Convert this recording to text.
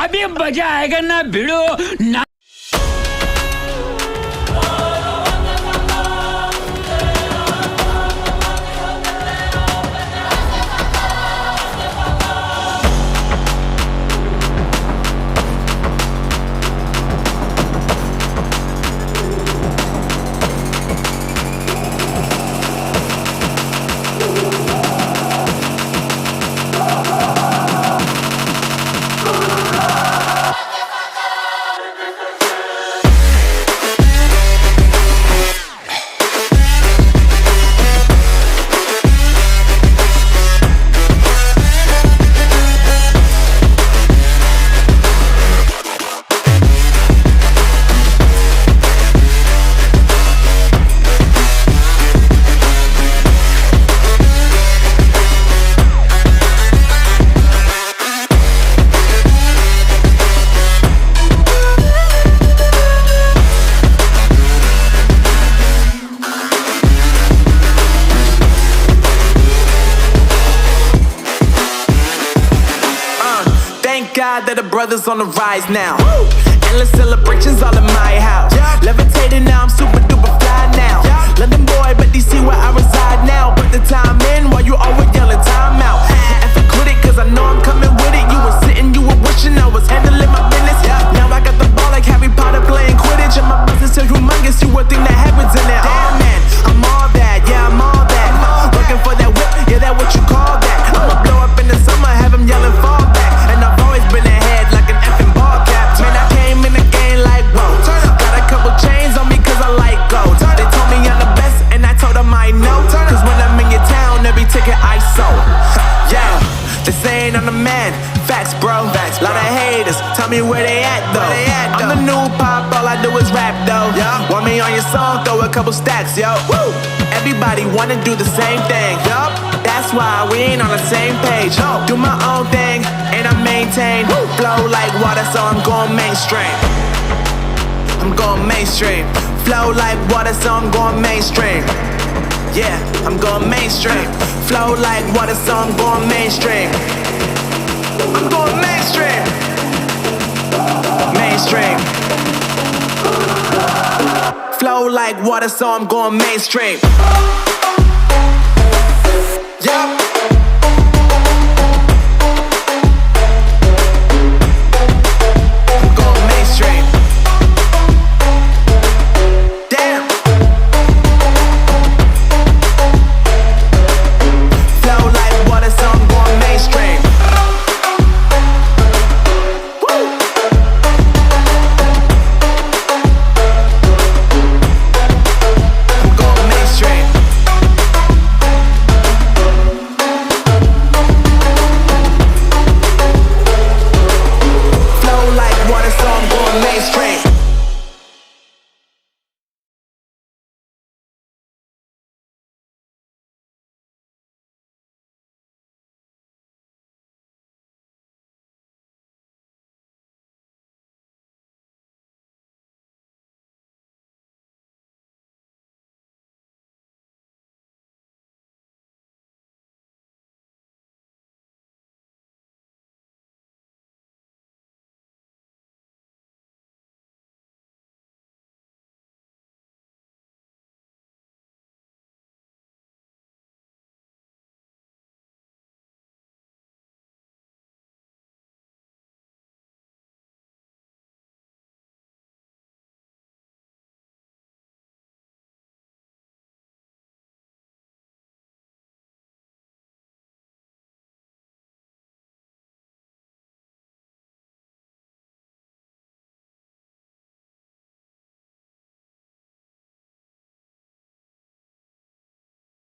अभी मजा आएगा ना भिड़ो ना। God that the brothers on the rise now. Woo! Endless celebrations all in my house. Yeah. Levitating now, I'm super duper fly now. Yeah. London boy, but DC where I reside now. Put the time in while you always yelling time out. And for quit it, cause I know I'm coming with it. You were sitting, you were wishing I was handling my business. Yeah. Now I got the ball like Harry Potter playing Quidditch. And my business is humongous, you would think that happens in it. Damn man, I'm all that, yeah I'm all that. Looking for that whip, yeah that what you call that. I'ma blow up in the summer, have him yelling fall back. And I've always been ahead like an effing ball cap. Man, I came in the game like whoa. Got a couple chains on me cause I like gold. They told me I'm the best and I told them I know. Cause when I'm in your town, every ticket I sold. Yeah, they saying I'm the man. Facts bro, facts, lot of haters. Tell me where they at though. I'm the new pop, all I do is rap though. Want me on your song, throw a couple stacks, yo. Woo! Everybody wanna do the same thing. Yup, that's why we ain't on the same page. Do my own thing and I maintain. Flow like water, so I'm going mainstream. I'm going mainstream. Flow like water, so I'm going mainstream. Yeah, I'm going mainstream. Flow like water, so I'm going mainstream. I'm going mainstream. Mainstream. Flow like water, so I'm going mainstream. Yeah.